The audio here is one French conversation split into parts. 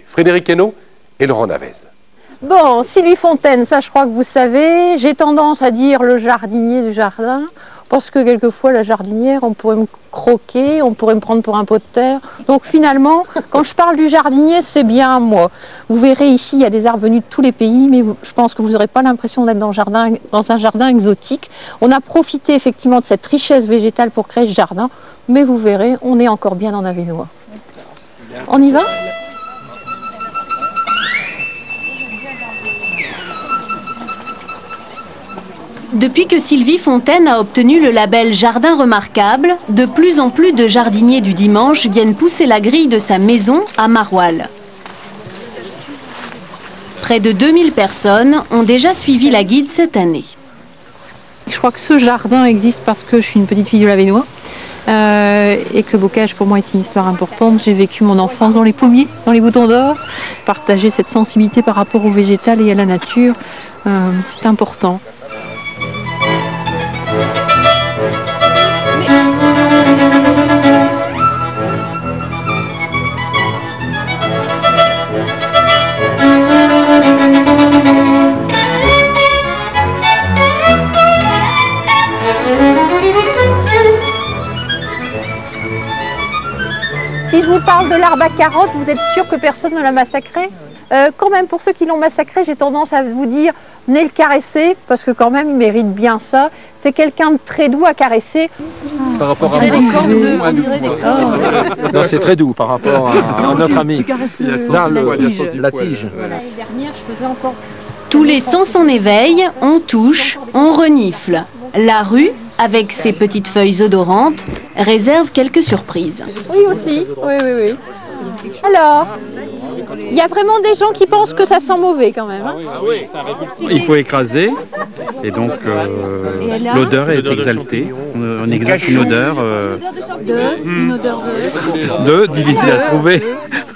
Frédéric Hainaut et Laurent Navez. Bon, Sylvie Fontaine, ça je crois que vous savez. J'ai tendance à dire le jardinier du jardin, parce que quelquefois la jardinière, on pourrait me croquer, on pourrait me prendre pour un pot de terre. Donc finalement, quand je parle du jardinier, c'est bien moi. Vous verrez ici, il y a des arbres venus de tous les pays, mais je pense que vous n'aurez pas l'impression d'être dans un jardin exotique. On a profité effectivement de cette richesse végétale pour créer ce jardin, mais vous verrez, on est encore bien en Avesnois. On y va ? Depuis que Sylvie Fontaine a obtenu le label Jardin remarquable, de plus en plus de jardiniers du dimanche viennent pousser la grille de sa maison à Maroilles. Près de 2000 personnes ont déjà suivi la guide cette année. Je crois que ce jardin existe parce que je suis une petite fille de l'Avesnois et que le bocage pour moi est une histoire importante. J'ai vécu mon enfance dans les pommiers, dans les boutons d'or. Partager cette sensibilité par rapport au végétal et à la nature, c'est important. Si je vous parle de l'arbre à carottes, vous êtes sûr que personne ne l'a massacré? Quand même, pour ceux qui l'ont massacré, j'ai tendance à vous dire, venez le caresser, parce que quand même, il mérite bien ça. C'est quelqu'un de très doux à caresser. Par rapport à non, c'est très doux par rapport à notre ami. La tige. Tous les sens en éveil, on touche, on renifle. La rue, avec ses petites feuilles odorantes, réserve quelques surprises. Oui aussi, oui. Alors, il y a vraiment des gens qui pensent que ça sent mauvais quand même. Hein. Il faut écraser et donc l'odeur est exaltée. On exalte une odeur. Difficile à trouver.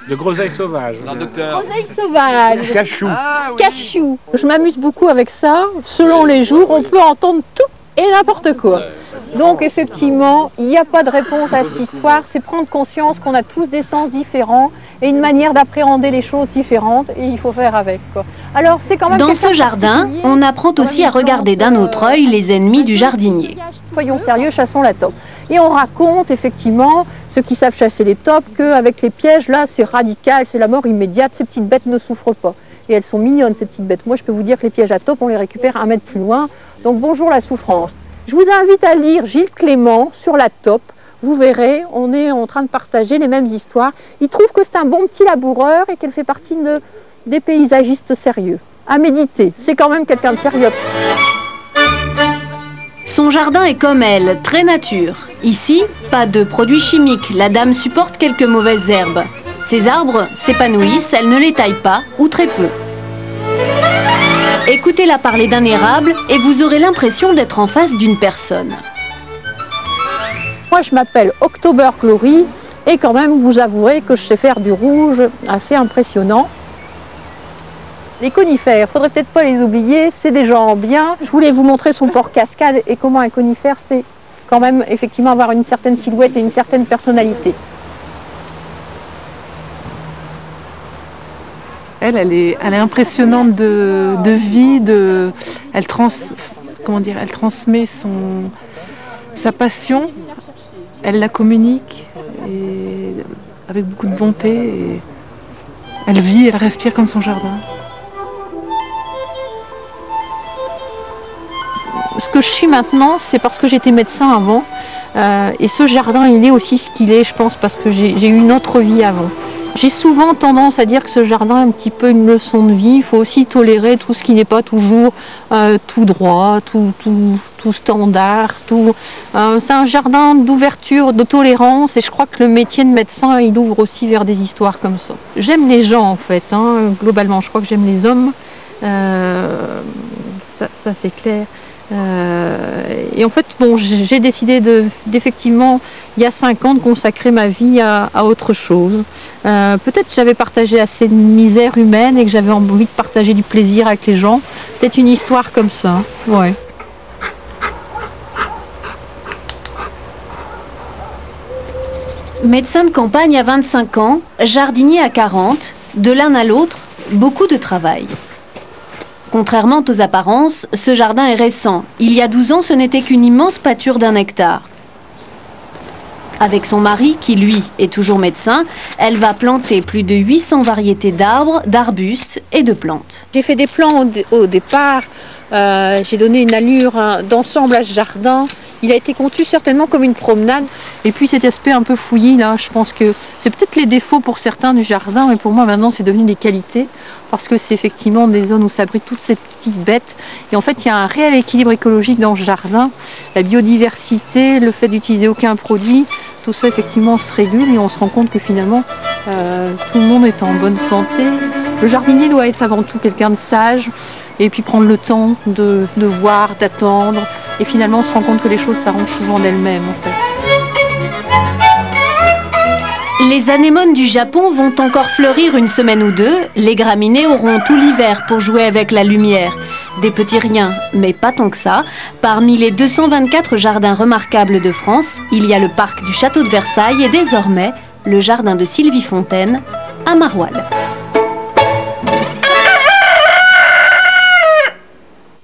De groseille sauvage. Groseille sauvage. Cachou. Cachou. Je m'amuse beaucoup avec ça. Selon les jours, on peut entendre tout et n'importe quoi. Donc effectivement, il n'y a pas de réponse à cette histoire, c'est prendre conscience qu'on a tous des sens différents et une manière d'appréhender les choses différentes et il faut faire avec, quoi. Alors, c'est quand même dans ce jardin, on apprend aussi à regarder d'un autre œil les ennemis du jardinier. Soyons sérieux, chassons la taupe. Et on raconte effectivement, ceux qui savent chasser les taupes, qu'avec les pièges, là, c'est radical, c'est la mort immédiate, ces petites bêtes ne souffrent pas. Et elles sont mignonnes, ces petites bêtes. Moi, je peux vous dire que les pièges à taupes, on les récupère 1 mètre plus loin. Donc bonjour la souffrance. Je vous invite à lire Gilles Clément sur la taupe. Vous verrez, on est en train de partager les mêmes histoires. Il trouve que c'est un bon petit laboureur et qu'elle fait partie des paysagistes sérieux. À méditer, c'est quand même quelqu'un de sérieux. Son jardin est comme elle, très nature. Ici, pas de produits chimiques, la dame supporte quelques mauvaises herbes. Ces arbres s'épanouissent, elle ne les taille pas, ou très peu. Écoutez-la parler d'un érable et vous aurez l'impression d'être en face d'une personne. Moi, je m'appelle October Glory et quand même, vous avouerez que je sais faire du rouge assez impressionnant. Les conifères, faudrait peut-être pas les oublier, c'est des gens bien. Je voulais vous montrer son port cascade et comment un conifère, c'est quand même effectivement avoir une certaine silhouette et une certaine personnalité. Elle est impressionnante de vie, elle transmet sa passion, elle la communique et avec beaucoup de bonté. Et elle vit, elle respire comme son jardin. Ce que je suis maintenant, c'est parce que j'étais médecin avant. Et ce jardin, il est aussi ce qu'il est, je pense, parce que j'ai eu une autre vie avant. J'ai souvent tendance à dire que ce jardin est un petit peu une leçon de vie. Il faut aussi tolérer tout ce qui n'est pas toujours tout droit, tout standard. C'est un jardin d'ouverture, de tolérance et je crois que le métier de médecin, il ouvre aussi vers des histoires comme ça. J'aime les gens en fait, globalement. Je crois que j'aime les hommes. Ça c'est clair. Et en fait, bon, j'ai décidé d'effectivement, il y a 5 ans, de consacrer ma vie à autre chose. Peut-être que j'avais partagé assez de misère humaine et que j'avais envie de partager du plaisir avec les gens. Peut-être une histoire comme ça, ouais. Médecin de campagne à 25 ans, jardinier à 40, de l'un à l'autre, beaucoup de travail. Contrairement aux apparences, ce jardin est récent. Il y a 12 ans, ce n'était qu'une immense pâture d'1 hectare. Avec son mari, qui lui est toujours médecin, elle va planter plus de 800 variétés d'arbres, d'arbustes et de plantes. J'ai fait des plans au départ, j'ai donné une allure d'ensemble à ce jardin. Il a été conçu certainement comme une promenade. Et puis cet aspect un peu fouillis, là, je pense que c'est peut-être les défauts pour certains du jardin, mais pour moi maintenant c'est devenu des qualités. Parce que c'est effectivement des zones où s'abritent toutes ces petites bêtes. Et en fait il y a un réel équilibre écologique dans ce jardin. La biodiversité, le fait d'utiliser aucun produit, tout ça effectivement se régule et on se rend compte que finalement tout le monde est en bonne santé. Le jardinier doit être avant tout quelqu'un de sage et puis prendre le temps de voir, d'attendre. Et finalement on se rend compte que les choses s'arrangent souvent d'elles-mêmes en fait. Les anémones du Japon vont encore fleurir une semaine ou deux. Les graminées auront tout l'hiver pour jouer avec la lumière. Des petits riens, mais pas tant que ça. Parmi les 224 jardins remarquables de France, il y a le parc du Château de Versailles et désormais le jardin de Sylvie Fontaine à Maroilles.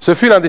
Ce fut l'un des